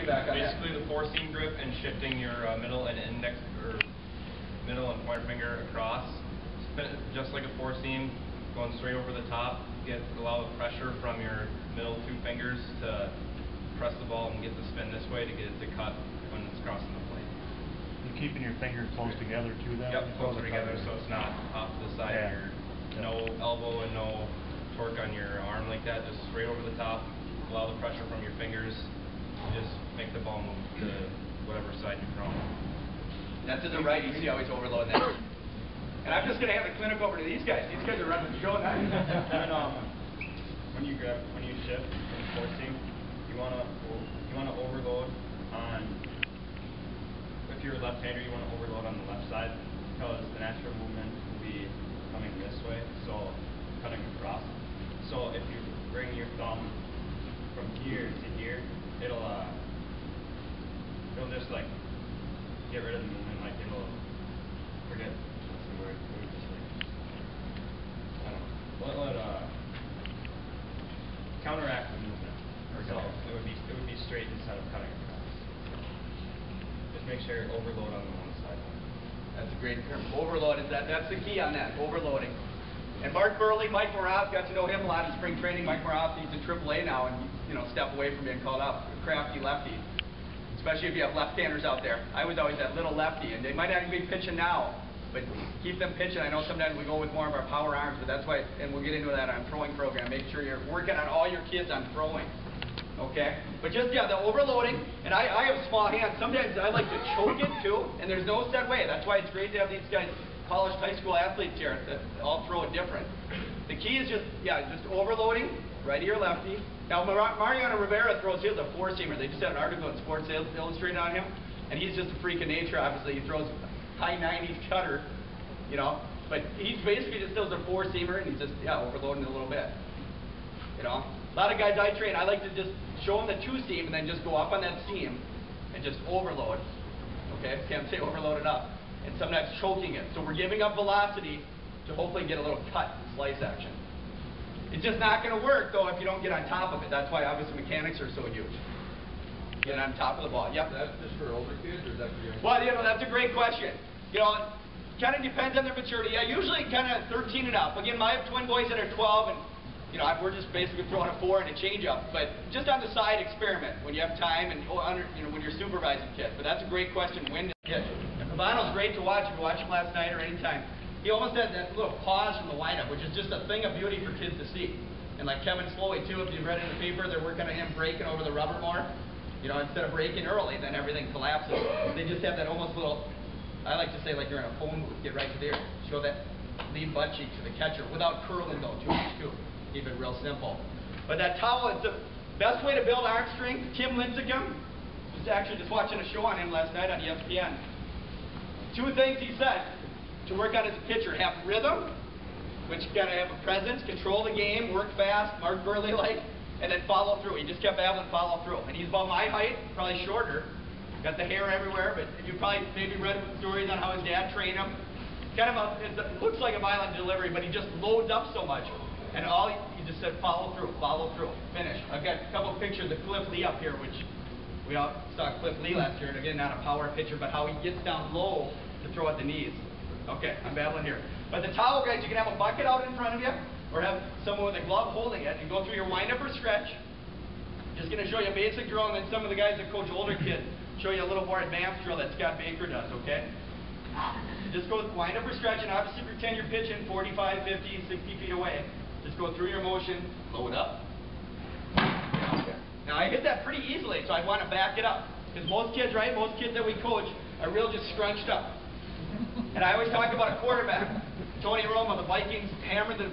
piggyback on that. Basically the four-seam grip and shifting your middle and index, or middle and pointer finger across. Spin it just like a four-seam, going straight over the top. Allow the pressure from your middle two fingers to press the ball and get the spin this way to get it to cut when it's crossing the plate. You're keeping your fingers close together too then? Yep, closer together so it's not off to the side of your, no elbow and no torque on your arm like that, just straight over the top. Allow the pressure from your fingers. Just make the ball move to whatever side you're throwing. That's to the right, you see how he's overloading that. And I'm just going to have the clinic over to these guys. These guys are running the show now. When you shift from forcing, you want to overload on. If you're a left-hander, you want to overload on the left side because the natural movement will be coming this way, so cutting across. So if you bring your thumb from here to here, it'll just like get rid of the movement, like it'll forget what's the word. It would just like I don't know. Let counteract the movement. So it would be straight instead of cutting across. Just make sure you overload on the one side. That's a great term. Overload is that's the key on that, overloading. And Mark Burley, Mike Morath, got to know him a lot in spring training. Mike Morath, he's in AAA now, and step away from being called up. Crafty lefty, especially if you have left-handers out there. I was always that little lefty, and they might not even be pitching now, but keep them pitching. I know sometimes we go with more of our power arms, but that's why, and we'll get into that on throwing program. Make sure you're working on all your kids on throwing, okay? But just, the overloading, and I have small hands. Sometimes I like to choke it, too, and there's no set way. That's why it's great to have these guys, polished high school athletes here, that all throw it different. The key is just overloading, righty or lefty. Now, Mariano Rivera throws his a four-seamer. They just had an article in Sports Illustrated on him, and he's just a freak of nature, obviously. He throws high 90s cutter, but he's basically just does a four-seamer, and he's just, overloading a little bit, A lot of guys I train, I like to just show them the two-seam and then just go up on that seam and just overload, okay? Can't say overload enough. And sometimes choking it. So we're giving up velocity to hopefully get a little cut and slice action. It's just not going to work, though, if you don't get on top of it. That's why, obviously, mechanics are so huge. Get on top of the ball. Yep. Is that just for older kids, or is that for young kids? Well, that's a great question. Kind of depends on their maturity. Usually kind of 13 and up. Again, I have twin boys that are 12, and, we're just basically throwing a 4 and a change-up. But just on the side, experiment when you have time and, when you're supervising kids. But that's a great question. When to pitch. Cabano's great to watch. If you watch him last night or anytime. He almost had that little pause from the windup, which is just a thing of beauty for kids to see. And like Kevin Slowey, too, if you've read in the paper, they're working on him breaking over the rubber more. Instead of breaking early, then everything collapses. They just have that almost little, I like to say like you're in a phone booth, get right to there. Show that lead butt cheek to the catcher without curling though too much too. Keep it real simple. But that towel is the best way to build arm strength. Tim Lincecum, was actually just watching a show on him last night on ESPN. Two things he said to work on as a pitcher: have rhythm, which you gotta have a presence, control the game, work fast, Mark Burley like, and then follow through. He just kept babbling, follow through. And he's about my height, probably shorter. Got the hair everywhere, but you probably maybe read stories on how his dad trained him. Kind of it looks like a violent delivery, but he just loads up so much. And he just said follow through, finish. I've got a couple of pictures of Cliff Lee up here, which we all saw Cliff Lee last year, and again, not a power pitcher, but how he gets down low to throw at the knees. Okay, I'm babbling here. But the towel, guys, you can have a bucket out in front of you, or have someone with a glove holding it, and go through your wind-up or stretch. Just going to show you a basic drill, and then some of the guys that coach older kids show you a little more advanced drill that Scott Baker does, okay? Just go wind-up or stretch, and obviously pretend you're pitching 45, 50, 60 feet away. Just go through your motion, load up. Now, I hit that pretty easily, so I want to back it up. Because most kids that we coach are real just scrunched up. And I always talk about a quarterback. Tony Romo, the Vikings hammered the